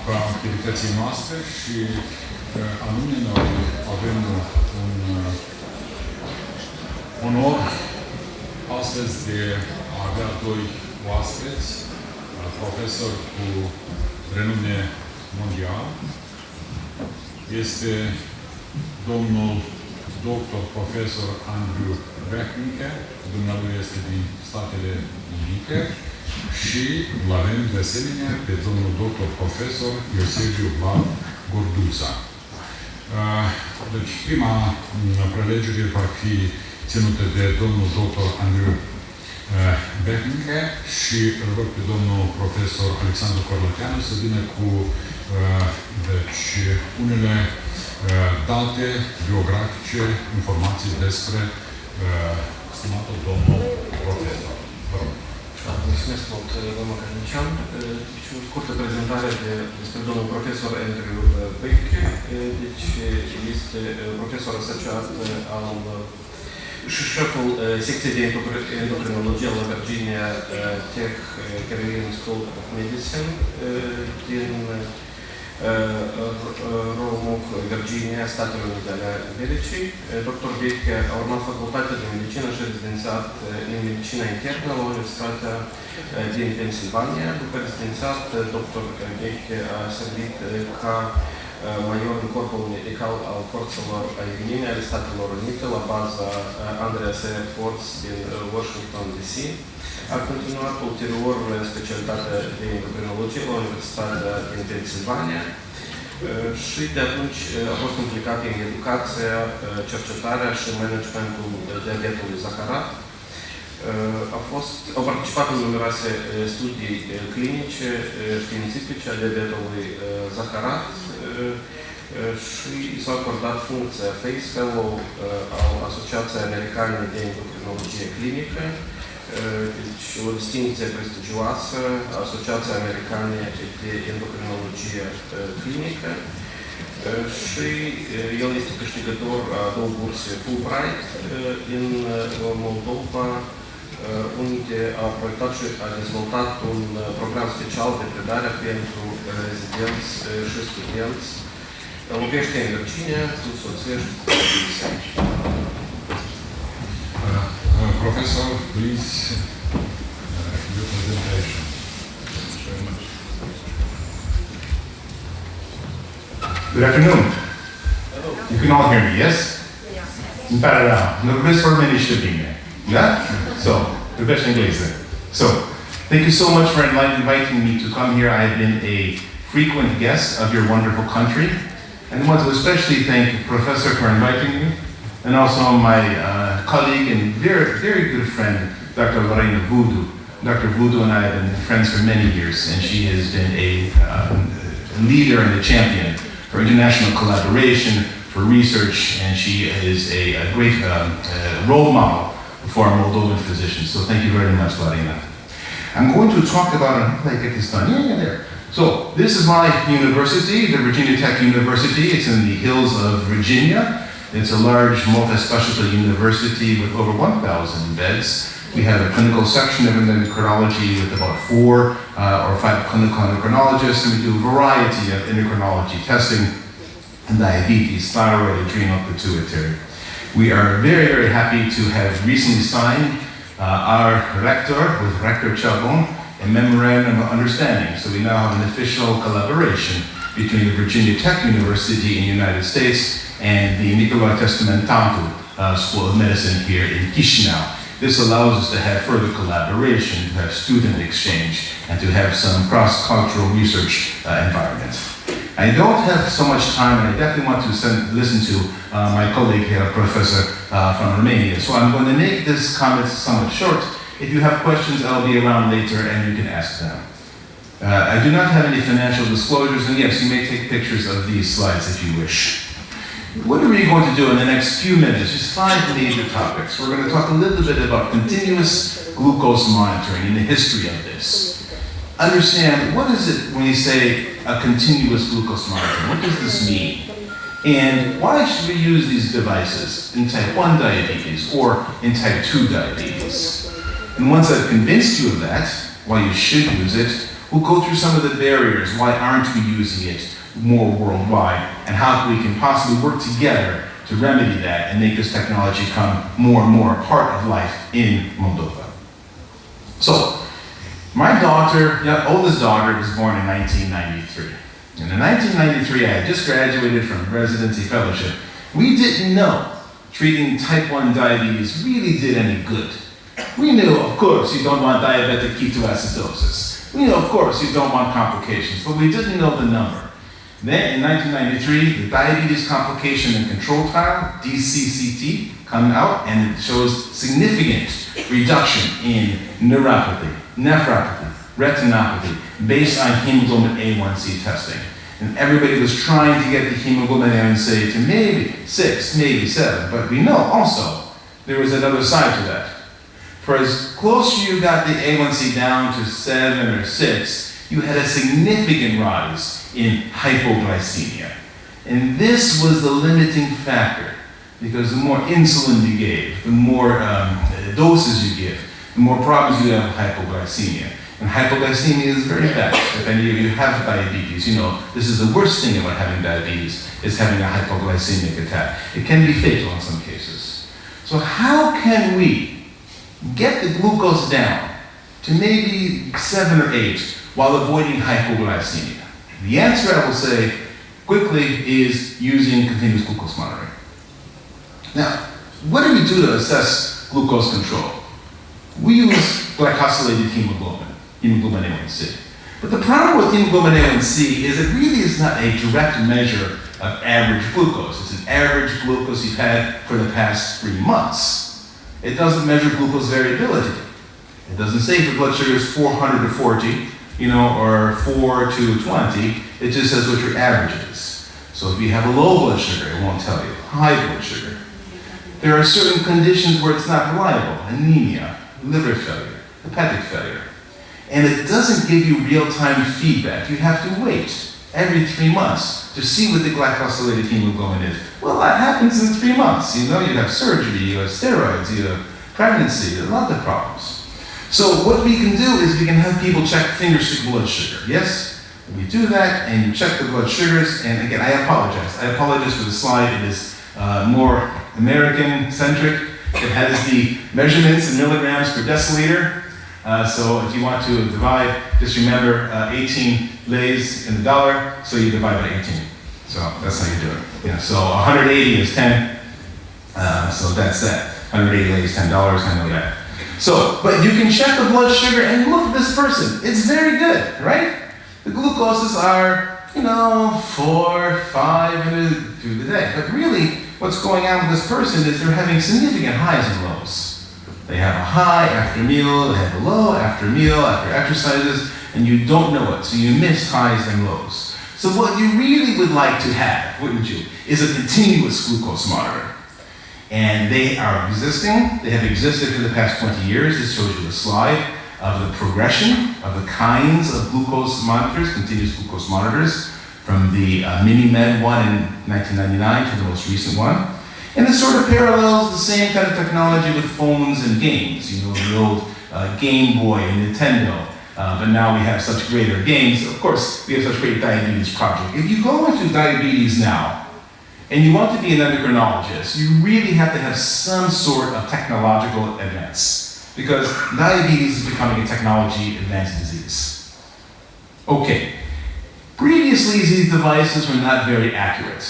asupra activității noastre și anume noi avem un onor astăzi de a avea doi oaspeți, profesori cu renume mondial. Este domnul doctor profesor Andrew Behnke, dumnealui este din Statele Unite, și îl avem de asemenea pe domnul doctor profesor Iosefiu Gorduța. Deci prima prelegere va fi ținută de domnul doctor Andrew Behnke și îl rog pe domnul profesor Alexandru Corlăteanu să vină cu deci, unele date biografice, informații despre stimatul domnul profesor. Vă rog. Mulțumesc mult, domnul Călnician. Și o scurtă prezentare despre domnul profesor Andrew Behnke. Deci este profesor asociat al și șeful secției de endocrinologie la Virginia Tech Carolina School of Medicine din Roanoke, Virginia, Statele Unite ale Americii. Dr. Behnke a urmat facultatea de medicină și rezidențiat în medicina internă la Universitatea din Pennsylvania. După rezidențiat, Dr. Behnke a servit ca major în Corpul Medical al Forțelor Aeriene ale Statelor Unite la baza Andreas Air Force din Washington, D.C. A continuat ulterior specialitatea de endocrinologie la Universitatea din Pennsylvania și de atunci a fost implicat în educația, cercetarea și managementul diabetului zaharat. A participat în numeroase studii clinice, științifice a diabetului zaharat și s-a acordat funcția Face Fellow al Asociației Americane de Endocrinologie Clinică, deci o distinție prestigioasă, Asociația Americană de Endocrinologie Clinică, și el este câștigător a două burse Fulbright în Moldova, unde a proiectat și a dezvoltat un program special de predare pentru rezidenți și studenți. Locuiește în Virginia, cu soție și cu copii. Professor, please, your presentation. Very much. Good afternoon. Hello. You can all hear me, yes? Yes. Imparare. Nu vorbesc românește bine. Da? So, vorbește engleză. So, thank you so much for inviting me to come here. I have been a frequent guest of your wonderful country. And I want to especially thank the professor for inviting me, and also my colleague and very, very good friend, Dr. Lorena Voodoo. Dr. Voodoo and I have been friends for many years, and she has been a leader and a champion for international collaboration, for research, and she is a great role model for our Moldovan physicians. So thank you very much, Lorena. I'm going to talk about, how do I get this done? Yeah, there. So this is my university, the Virginia Tech University. It's in the hills of Virginia. It's a large multi-specialty university with over 1,000 beds. We have a clinical section of endocrinology with about 4 or 5 clinical endocrinologists, and we do a variety of endocrinology testing and diabetes, thyroid, adrenal, pituitary. We are very, very happy to have recently signed our rector, with Rector Chabon, a memorandum of understanding. So we now have an official collaboration between the Virginia Tech University in the United States and the Nicolae Testamentantul School of Medicine here in Chișinău. This allows us to have further collaboration, to have student exchange, and to have some cross-cultural research environment. I don't have so much time, and I definitely want to listen to my colleague here, Professor from Romania. So I'm going to make this comment somewhat short. If you have questions, I'll be around later and you can ask them. I do not have any financial disclosures, and yes, you may take pictures of these slides if you wish. What are we going to do in the next few minutes? Just 5 major topics. We're going to talk a little bit about continuous glucose monitoring and the history of this. Understand, what is it when you say a continuous glucose monitoring? What does this mean? And why should we use these devices in type 1 diabetes or in type 2 diabetes? And once I've convinced you of that, why you should use it, We'll go through some of the barriers, why aren't we using it more worldwide, and how we can possibly work together to remedy that and make this technology come more and more a part of life in Moldova. So, my daughter, oldest daughter, was born in 1993. And in 1993, I had just graduated from residency fellowship. We didn't know treating type 1 diabetes really did any good. We knew, of course, you don't want diabetic ketoacidosis. We knew, of course, you don't want complications, but we didn't know the number. Then, in 1993, the Diabetes Complication and Control Trial, DCCT, come out, and it shows significant reduction in neuropathy, nephropathy, retinopathy, based on hemoglobin A1C testing. And everybody was trying to get the hemoglobin A1C to maybe 6, maybe 7, but we know also there was another side to that. For as close you got the A1C down to 7 or 6, you had a significant rise in hypoglycemia. And this was the limiting factor, because the more insulin you gave, the more doses you give, the more problems you have with hypoglycemia. And hypoglycemia is very bad. If any of you have diabetes, you know this is the worst thing about having diabetes, is having a hypoglycemic attack. It can be fatal in some cases. So how can we get the glucose down to maybe 7 or 8 while avoiding hypoglycemia? The answer, I will say quickly, is using continuous glucose monitoring. Now, what do we do to assess glucose control? We use glycosylated hemoglobin A1C. But the problem with hemoglobin A1C is it really is not a direct measure of average glucose. It's an average glucose you've had for the past 3 months. It doesn't measure glucose variability. It doesn't say if your blood sugar is 400 to 40, or 4 to 20, it just says what your average is. So if you have a low blood sugar, it won't tell you. High blood sugar. There are certain conditions where it's not reliable. Anemia, liver failure, hepatic failure. And it doesn't give you real-time feedback. You have to wait every 3 months to see what the glycosylated hemoglobin is. Well, that happens in 3 months. You have surgery, you have steroids, you have pregnancy, a lot of problems. So what we can do is we can have people check finger-stick blood sugar. Yes, we do that, and you check the blood sugars. And again, I apologize. I apologize for the slide. It is more American-centric. It has the measurements in milligrams per deciliter. So if you want to divide, just remember 18 lays in the dollar, so you divide by 18. So that's how you do it. So 180 is 10. So that's that. 180 lays, $10. I know that. So, but you can check the blood sugar and look at this person. It's very good, right? The glucoses are, 4, 5 through the day. But really, what's going on with this person is they're having significant highs and lows. They have a high after meal, they have a low after meal, after exercises, and you don't know it, so you miss highs and lows. So what you really would like to have, wouldn't you, is a continuous glucose monitor. And they are existing. They have existed for the past 20 years. This shows you a slide of the progression of the kinds of glucose monitors, continuous glucose monitors, from the MiniMed one in 1999 to the most recent one. And it sort of parallels the same kind of technology with phones and games. The old Game Boy and Nintendo. But now we have such greater games. Of course, we have such great diabetes project. If you go into diabetes now, and you want to be an endocrinologist, you really have to have some sort of technological advance, because diabetes is becoming a technology advanced disease. Okay, previously these devices were not very accurate.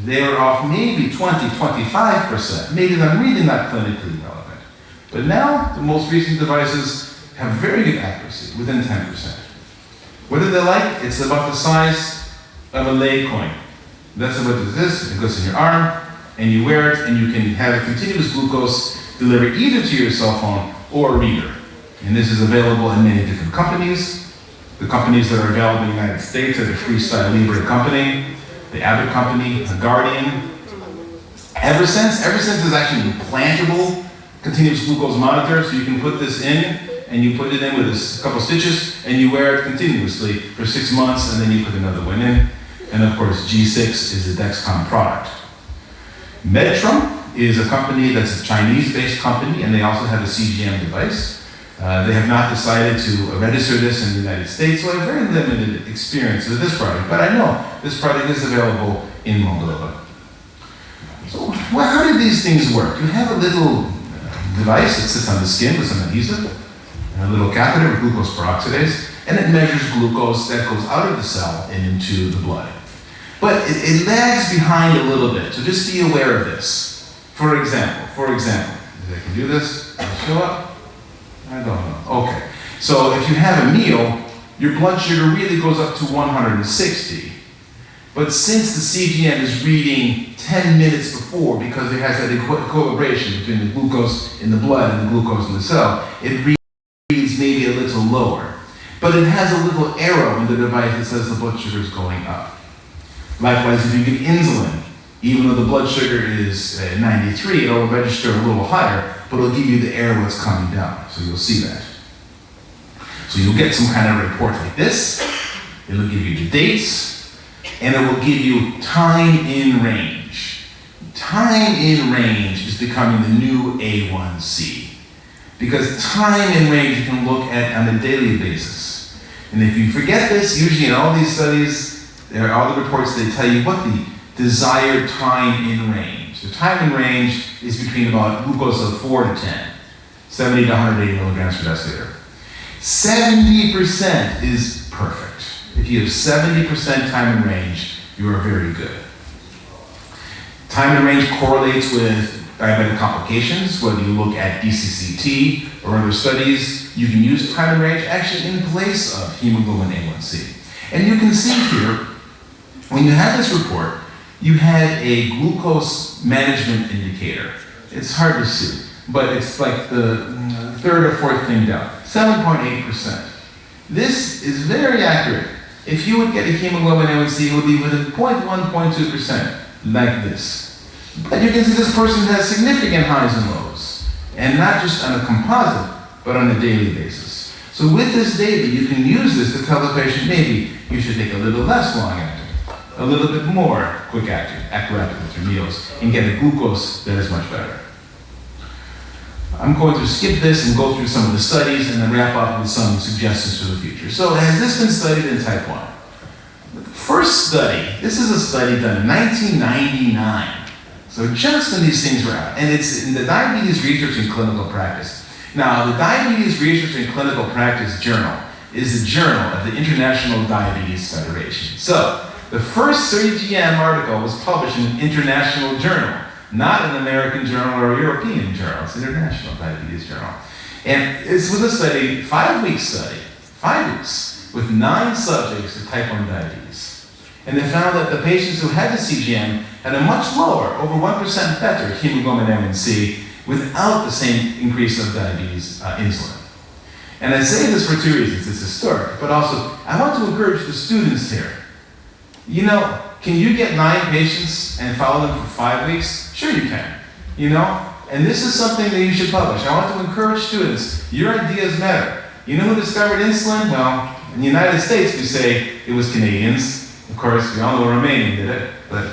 They were off maybe 20, 25%, maybe they're really not clinically relevant. But now, the most recent devices have very good accuracy, within 10%. What are they like? It's about the size of a lei coin. That's what it is. It goes in your arm, and you wear it, and you can have a continuous glucose delivered either to your cell phone or a reader. And this is available in many different companies. The companies that are available in the United States are the Freestyle Libre company, the Abbott company, the Guardian. Eversense is actually an implantable continuous glucose monitor, so you can put this in, and you put it in with a couple stitches, and you wear it continuously for 6 months, and then you put another one in. And of course, G6 is a Dexcom product. Medtrum is a company that's a Chinese-based company, and they also have a CGM device. They have not decided to register this in the United States, so I have very limited experience with this product, but I know this product is available in Moldova. So, well, how do these things work? You have a little device that sits on the skin with some adhesive, and a little catheter with glucose peroxidase, and it measures glucose that goes out of the cell and into the blood. But it lags behind a little bit, so just be aware of this. For example, if I can do this, does it show up? I don't know. Okay. So if you have a meal, your blood sugar really goes up to 160. But since the CGM is reading 10 minutes before, because it has that equilibration between the glucose in the blood and the glucose in the cell, it reads maybe a little lower. But it has a little arrow in the device that says the blood sugar is going up. Likewise, if you give insulin, even though the blood sugar is 93, it'll register a little higher, but it'll give you the arrow it's coming down. So you'll see that. So you'll get some kind of report like this. It'll give you the dates, and it will give you time in range. Time in range is becoming the new A1C. Because time in range you can look at on a daily basis. And if you forget this, usually in all these studies, there are all the reports, they tell you what the desired time in range. The time in range is between about glucose of 4 to 10, 70 to 180 milligrams per deciliter. 70% is perfect. If you have 70% time in range, you are very good. Time in range correlates with diabetic complications, whether you look at DCCT or other studies, you can use time in range actually in place of hemoglobin A1C. And you can see here, when you have this report, you had a glucose management indicator. It's hard to see, but it's like the third or fourth thing down, 7.8%. This is very accurate. If you would get a hemoglobin A1C, it would be within 0.1, 0.2%, like this. But you can see this person has significant highs and lows, and not just on a composite, but on a daily basis. So with this data, you can use this to tell the patient, maybe you should take a little less long-acting, a little bit more quick-acting, act rapid with your meals, and get a glucose that is much better. I'm going to skip this and go through some of the studies and then wrap up with some suggestions for the future. So has this been studied in type 1? The first study, this is a study done in 1999. So just when these things were out, and it's in the Diabetes Research and Clinical Practice. Now, the Diabetes Research and Clinical Practice Journal is the journal of the International Diabetes Federation. So, the first CGM article was published in an international journal, not an American journal or a European journal. It's an international diabetes journal. And this was a study, 5-week study, 5 weeks, with 9 subjects with type 1 diabetes. And they found that the patients who had the CGM had a much lower, over 1% better hemoglobin A1C without the same increase of diabetes insulin. And I say this for 2 reasons. It's historic, but also I want to encourage the students here. You know, can you get 9 patients and follow them for 5 weeks? Sure you can, you know? And this is something that you should publish. I want to encourage students. Your ideas matter. You know who discovered insulin? Well, in the United States, we say it was Canadians. Of course, we all know Romania did it, but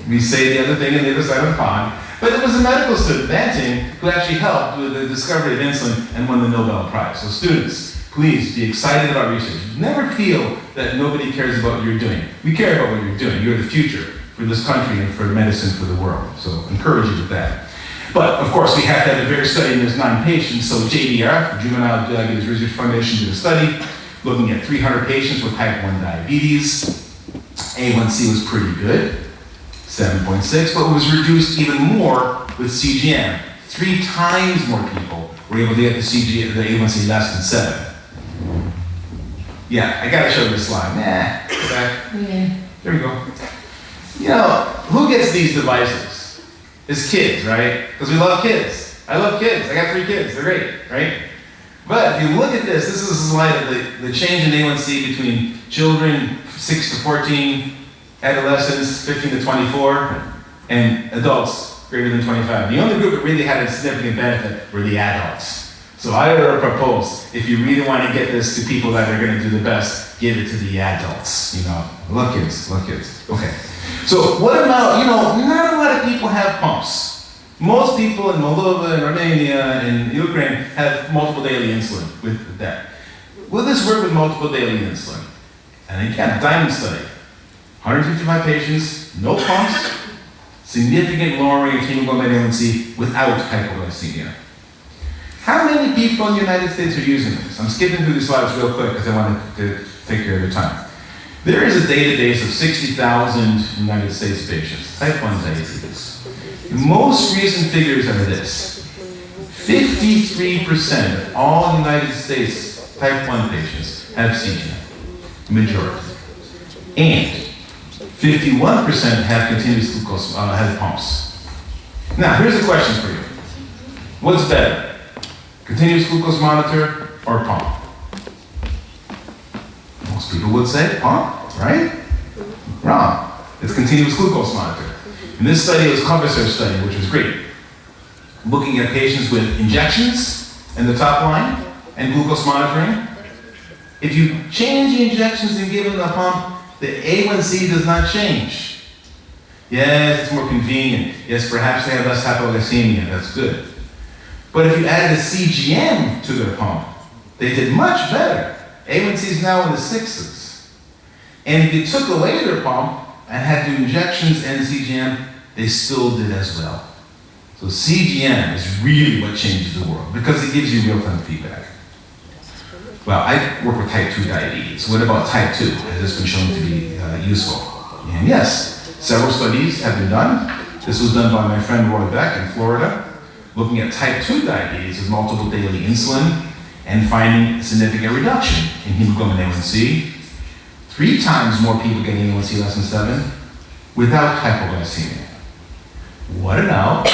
we say the other thing on the other side of the pond. But it was a medical student, Behnke, who actually helped with the discovery of insulin and won the Nobel Prize. So students, please be excited about research. Never feel that nobody cares about what you're doing. We care about what you're doing. You're the future for this country and for medicine for the world. So encourage you with that. But of course, we have to have a bigger study, and there's 9 patients. So JDR, the Juvenile Diabetes Research Foundation, did a study looking at 300 patients with type 1 diabetes. A1C was pretty good, 7.6, but it was reduced even more with CGM. 3 times more people were able to get the A1C less than 7. Yeah, I gotta show you this slide. Go back. There we go. You know, who gets these devices? It's kids, right? Because we love kids. I love kids. I got 3 kids. They're great, right? But if you look at this is a slide of the change in A1C between children 6 to 14, adolescents 15 to 24, and adults greater than 25. The only group that really had a significant benefit were the adults. So I would propose, if you really want to get this to people that are going to do the best, give it to the adults. You know, I love kids, love kids. Okay. So what about, you know, not a lot of people have pumps. Most people in Moldova and Romania and Ukraine have multiple daily insulin with that. Will this work with multiple daily insulin? And again, diamond study. 155 patients, no pumps, significant lowering of hemoglobin A1C without hypoglycemia. How many people in the United States are using this? I'm skipping through these slides real quick because I want to take care of your time. There is a database of 60,000 United States patients, type 1 diabetes. The most recent figures are this. 53% of all United States type 1 patients have CGM, majority. And 51% have continuous glucose, have pumps. Now, here's a question for you. What's better? Continuous glucose monitor or pump? Most people would say pump, right? Wrong. It's continuous glucose monitor. And this study was Conferința study, which was great. Looking at patients with injections in the top line and glucose monitoring. If you change the injections and give them the pump, the A1C does not change. Yes, it's more convenient. Yes, perhaps they have less hypoglycemia, that's good. But if you added a CGM to their pump, they did much better. A1C is now in the 6s. And if you took away their pump and had to do injections and CGM, they still did as well. So CGM is really what changes the world because it gives you real-time feedback. Well, I work with type 2 diabetes. What about type 2? Has this been shown to be useful? And yes, several studies have been done. This was done by my friend Roy Beck in Florida, looking at type 2 diabetes with multiple daily insulin and finding a significant reduction in hemoglobin A1C. 3 times more people getting A1C less than 7 without hypoglycemia. What about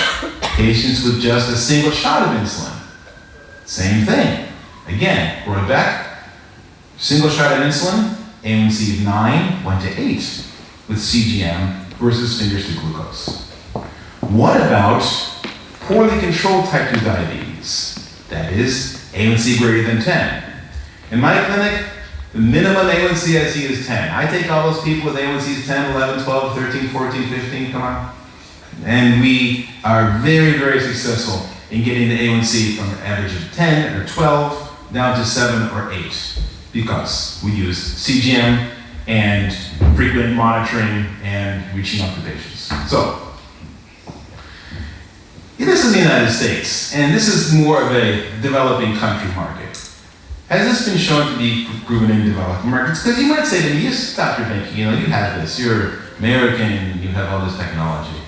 patients with just a single shot of insulin? Same thing. Again, Roy Beck, single shot of insulin, A1C of 9 went to 8 with CGM versus finger stick glucose. What about poorly controlled type 2 diabetes? That is, A1C greater than 10. In my clinic, the minimum A1C I see is 10. I take all those people with A1Cs 10, 11, 12, 13, 14, 15, come on. And we are very, very successful in getting the A1C from an average of 10 or 12 down to 7 or 8 because we use CGM and frequent monitoring and reaching out to patients. So, this is the United States, and this is more of a developing country market. Has this been shown to be proven in developing markets? Because you might say to me, yes, Dr. Behnke, you have this, you're American and you have all this technology.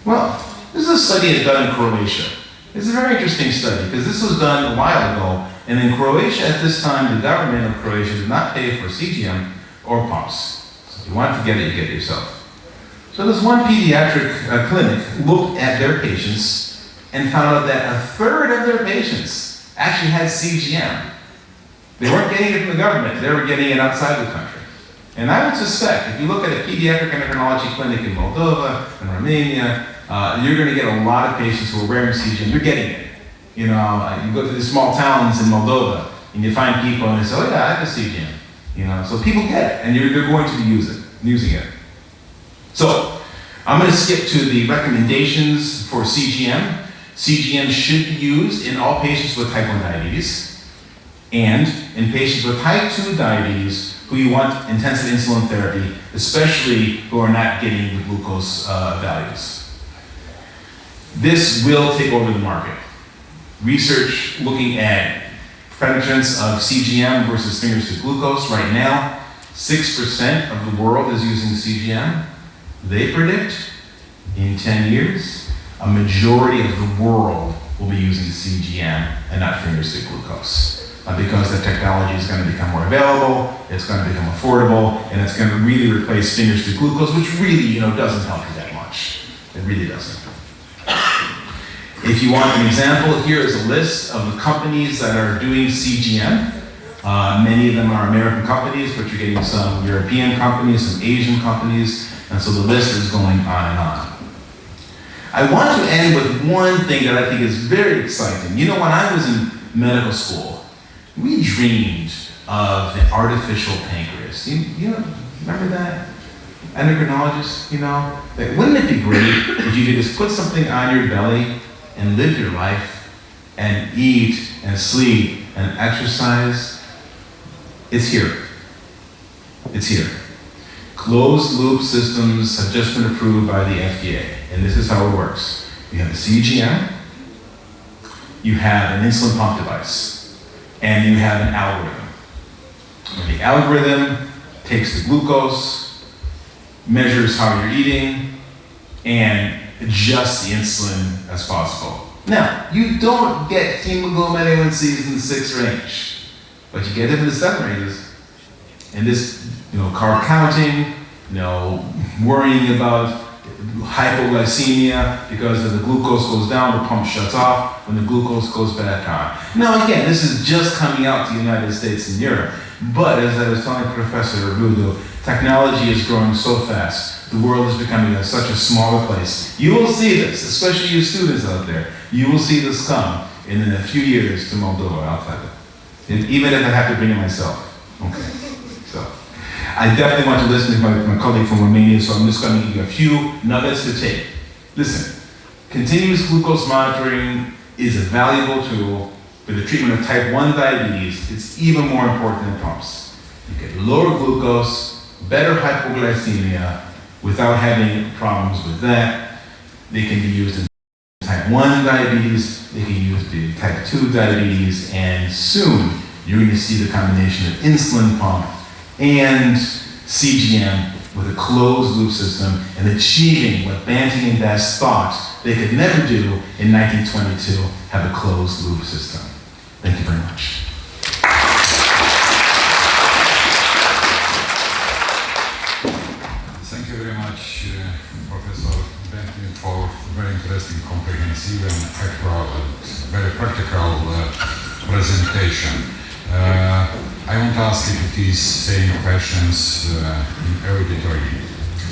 Well, this is a study done in Croatia. It's a very interesting study because this was done a while ago, and in Croatia at this time, the government of Croatia did not pay for CGM or pumps. So if you want to get it, you get it yourself. So this one pediatric clinic looked at their patients and found out that a third of their patients actually had CGM. They weren't getting it from the government, they were getting it outside the country. And I would suspect, if you look at a pediatric endocrinology clinic in Moldova and Romania, you're going to get a lot of patients who are wearing CGM. They're getting it. You go to these small towns in Moldova, and you find people, and they say, oh yeah, I have a CGM. So people get it, and they're going to be using it. So, I'm going to skip to the recommendations for CGM. CGM should be used in all patients with type 1 diabetes, and in patients with type 2 diabetes who you want intensive insulin therapy, especially who are not getting the glucose values. This will take over the market. Research looking at penetrance of CGM versus finger stick glucose right now, 6% of the world is using CGM. They predict in 10 years, a majority of the world will be using CGM and not finger stick glucose. Because the technology is going to become more available, it's going to become affordable, and it's going to really replace finger stick glucose, which really, doesn't help you that much. It really doesn't. If you want an example, here is a list of the companies that are doing CGM. Many of them are American companies, but you're getting some European companies, some Asian companies, and so the list is going on and on. I want to end with one thing that I think is very exciting. When I was in medical school, we dreamed of an artificial pancreas. You remember that? endocrinologists, you know, like, wouldn't it be great if you could just put something on your belly and live your life and eat and sleep and exercise? It's here. It's here. Closed loop systems have just been approved by the FDA, and this is how it works. You have a CGM, you have an insulin pump device, and you have an algorithm. And the algorithm takes the glucose, measures how you're eating, and adjusts the insulin as possible. Now, you don't get hemoglobin A1Cs in the 6 range, but you get them in the 7 ranges. And this, carb counting, worrying about hypoglycemia because if the glucose goes down, the pump shuts off when the glucose goes back on. Now again, this is just coming out to the United States and Europe. But as I was telling Professor Rudo, technology is growing so fast. The world is becoming such a smaller place. You will see this, especially you students out there. You will see this come in a few years to Moldova, I'll tell you. Even if I have to bring it myself. Okay. So, I definitely want to listen to my colleague from Romania, so I'm just going to give you a few nuggets to take. Listen, continuous glucose monitoring is a valuable tool for the treatment of type 1 diabetes. It's even more important than pumps. You get lower glucose, better hypoglycemia, without having problems with that. They can be used in type 1 diabetes, they can be used in type 2 diabetes, and soon you're going to see the combination of insulin pump and CGM with a closed loop system and achieving what Behnke and Best thought they could never do in 1922, have a closed loop system. Thank you very much. Thank you very much, Professor Behnke, for very interesting, comprehensive and actual and very practical presentation. I want to ask if it is same questions in auditory.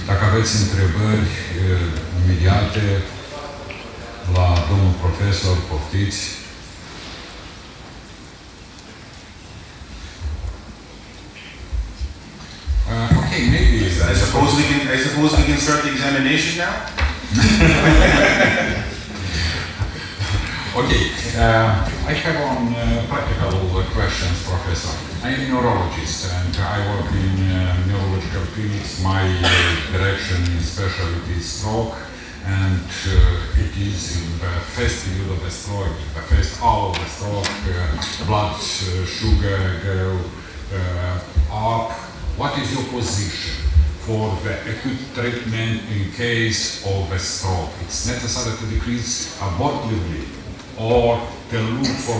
Dacă aveți întrebări imediate la domnul profesor, poftiți. Okay, maybe. I suppose we can start the examination now? Okay, I have on practical questions, Professor. I am a neurologist and I work in neurological clinics. My direction in specialty is stroke, and it is in the first period of the stroke, the first hour of the stroke, blood sugar go up. What is your position for the acute treatment in case of a stroke? It's necessary to decrease abortively or to look for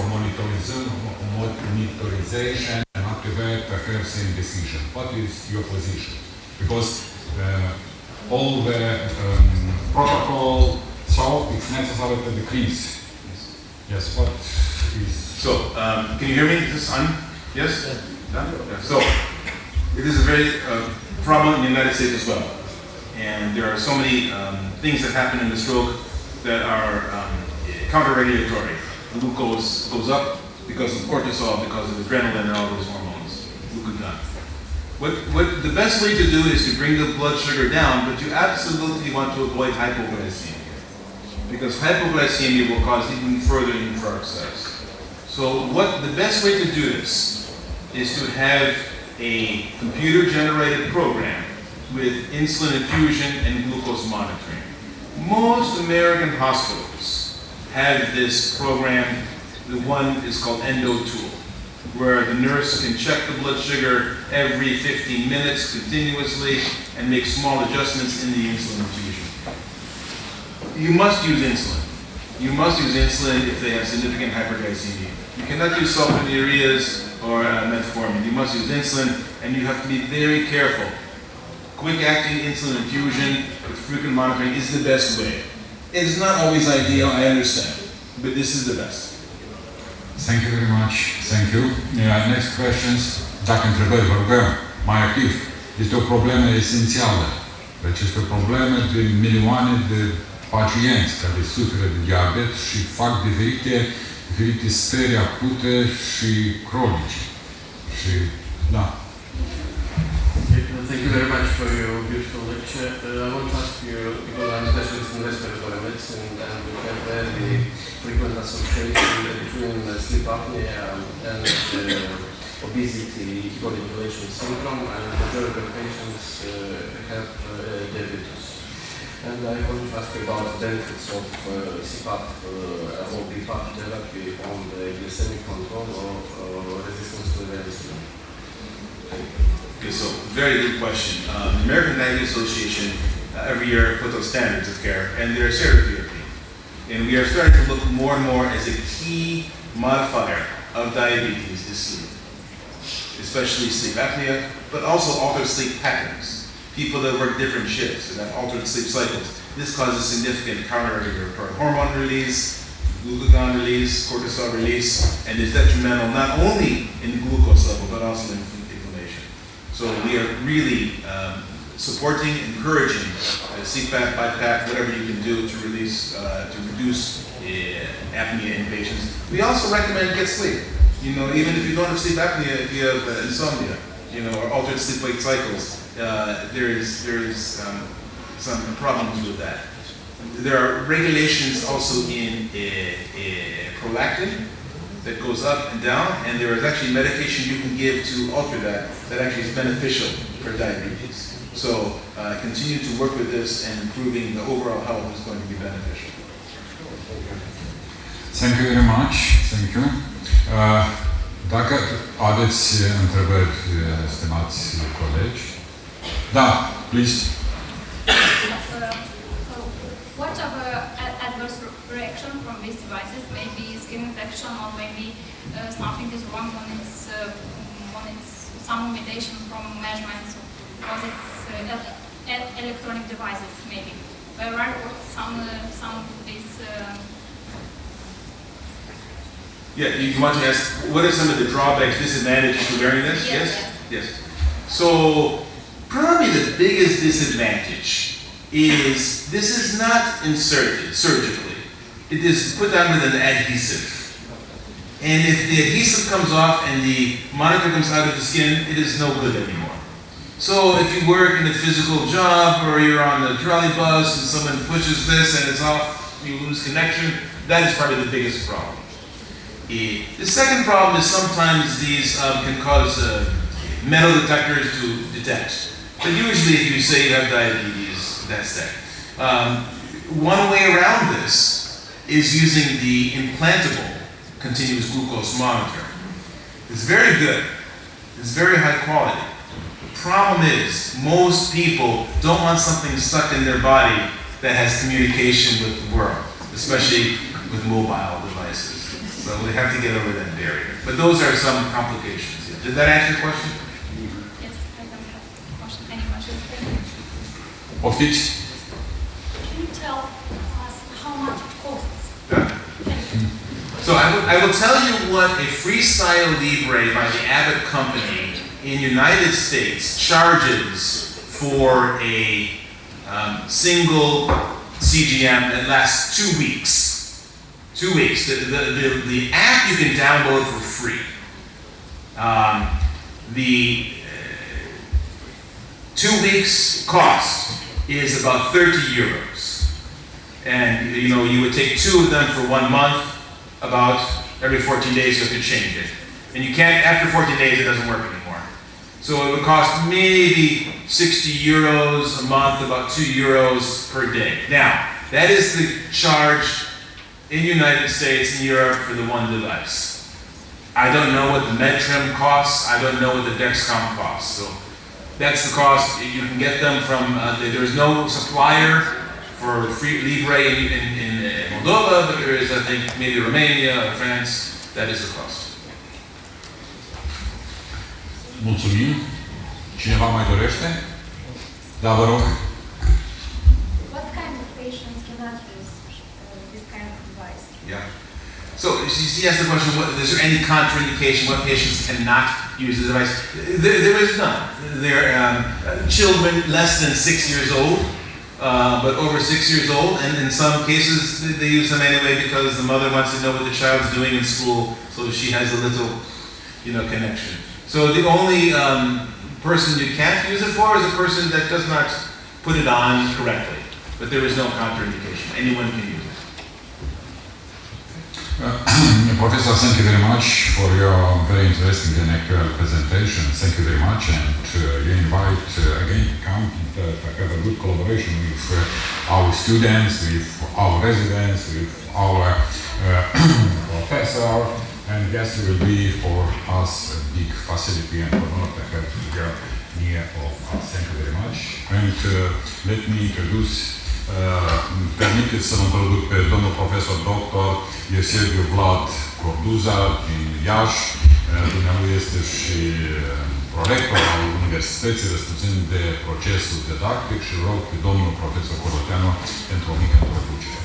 monitorization and activate the health same decision. What is your position? Because all the protocol, so it's necessary to decrease. Yes, what is... So, can you hear me? Is this on? Yes? Done? Okay. So, it is a very problem in the United States as well. And there are so many things that happen in the stroke that are counter-regulatory. Glucose goes up because of cortisol, because of adrenaline and all those hormones. Glucagon. What the best way to do is to bring the blood sugar down, but you absolutely want to avoid hypoglycemia, because hypoglycemia will cause even further infarct cells. So the best way to do this is to have a computer-generated program with insulin infusion and glucose monitoring. Most American hospitals have this program. The one is called Endocrinologie, where the nurse can check the blood sugar every 15 minutes continuously and make small adjustments in the insulin infusion. You must use insulin. You must use insulin if they have significant hyperglycemia. You cannot use sulfonylureas or metformin. You must use insulin, and you have to be very careful. Quick-acting insulin infusion with frequent monitoring is the best way. It's not always ideal, I understand, but this is the best. Thank you very much. Thank you. Next questions. Dacă întrebări vă rugăm mai activ. Este o problemă esențială. Deci este o problemă de milioane de pacienți care suferă de diabet și fac diferite stări acute și cronice. Și, da. Thank you very much for your beautiful lecture. I want to ask you, because I'm a specialist in respiratory medicine, and we have very frequent association between sleep apnea and obesity, hypoglycemia syndrome, and the majority of patients have diabetes. And I want to ask you about the benefits of CPAP or BPAP therapy on the glycemic control or resistance to the insulin. Okay, so very good question. The American Diabetes Association every year puts out standards of care, and they're serotonin. And we are starting to look more and more as a key modifier of diabetes is sleep, especially sleep apnea, but also altered sleep patterns. People that work different shifts and have altered sleep cycles. This causes significant counter-regulatory hormone release, glucagon release, cortisol release, and is detrimental not only in glucose level, but also in inflammation. So we are really supporting, encouraging CPAP, BiPAP, whatever you can do to reduce apnea in patients. We also recommend get sleep. You know, even if you don't have sleep apnea, if you have insomnia, you know, or altered sleep-wake cycles, there is some problems with that. There are regulations also in prolactin that goes up and down, and there is actually medication you can give to alter that actually is beneficial for diabetes. So continue to work with this, and improving the overall health is going to be beneficial. Thank you very much. Thank you. Dacă aveți întrebări, stimați colegi. Da, please. What are the adverse reaction from these devices? Maybe skin infection, or maybe something is wrong when it's some limitation from measurements, because it's electronic devices. Maybe there are some of these. Yeah, you want to ask, what are some of the drawbacks, disadvantages to wearing this? Yes. So, probably the biggest disadvantage is this is not inserted surgically. It is put on with an adhesive. And if the adhesive comes off and the monitor comes out of the skin, it is no good anymore. So if you work in a physical job, or you're on the trolley bus and someone pushes this and it's off, you lose connection, that is probably the biggest problem. The second problem is sometimes these can cause metal detectors to detect. But usually if you say you have diabetes, that's that. One way around this is using the implantable continuous glucose monitor. It's very good. It's very high quality. The problem is most people don't want something stuck in their body that has communication with the world, especially with mobile devices. So we have to get over that barrier. But those are some complications. Did that answer your question? Yes, I don't have any questions. Oftiți? Can you tell us how much it costs? So I will tell you what a Freestyle Libre by the Abbott company in United States charges for a single CGM that lasts 2 weeks. 2 weeks. The app you can download for free. The 2 weeks cost is about 30 euros. And you know, you would take 2 of them for 1 month, about every 14 days you have to change it. And you can't, after 14 days it doesn't work anymore. So it would cost maybe 60 euros a month, about 2 euros per day. Now, that is the charge in the United States and Europe for the one device. I don't know what the Medtrim costs. I don't know what the Dexcom costs. So that's the cost. You can get them from, there's no supplier for free Libre in Moldova, but there is, I think, maybe Romania or France. That is the cost. Mulțumim. Cineva mai dorește? Da, vă rog. What kind of patients cannot use this kind of device? Yeah. So she asked the question, is there any contraindication? What patients cannot use the device? There is none. There are children less than 6 years old, but over 6 years old, and in some cases they use them anyway because the mother wants to know what the child's doing in school, so she has a little, connection. So the only person you can't use it for is a person that does not put it on correctly. But there is no contraindication. Anyone can use it. Professor, thank you very much for your very interesting and actual presentation. Thank you very much, and you invite again to come to have a good collaboration with our students, with our residents, with our professor, and yes, it will be for us a big facility and honor to have you near of us. Thank you very much. And let me introduce permiteți să-l introduc pe domnul profesor doctor Iosebiu Vlad Corduza din Iași. Dumnealui este și prorector al Universității, răspunzând de procesul didactic, și rog pe domnul profesor Coroteanu pentru o mică introducere.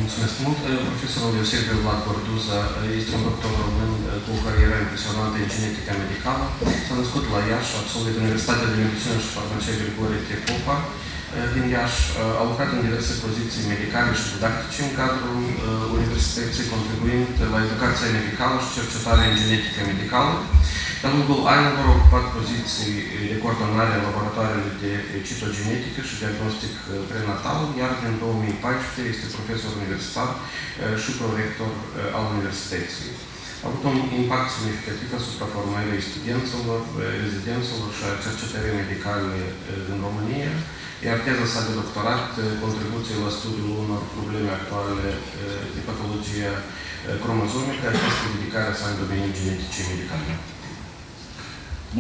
Mulțumesc mult. Profesorul Iosebiu Vlad Corduza este un doctor român cu o carieră impresionantă în genetică medicală. S-a născut la Iași, a absolvit Universitatea de Medicină și Farmacie Grigore Tepopa din Iași. A lucrat în diverse poziții medicale și didactice în cadrul Universității, contribuind la educația medicală și cercetarea în genetică medicală. De-a lungul anilor a ocupat poziții de coordonare în laboratoarele de citogenetică și diagnostic prenatal, iar din 2014 este profesor universitar și prorector al Universității. A avut un impact semnificativ asupra formării studenților, rezidenților și a cercetării medicale în România, iar teza sa de doctorat, contribuție la studiul unor probleme actuale de patologie cromozomică, a fost dedicarea sa în domeniul geneticii medicale.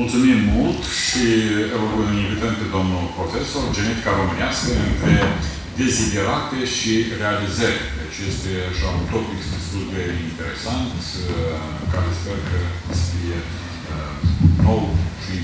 Mulțumim mult și îl invităm pe domnul profesor, genetica românească între deziderate și realizări. Deci este așa un topic destul de interesant, care sper că să fie nou și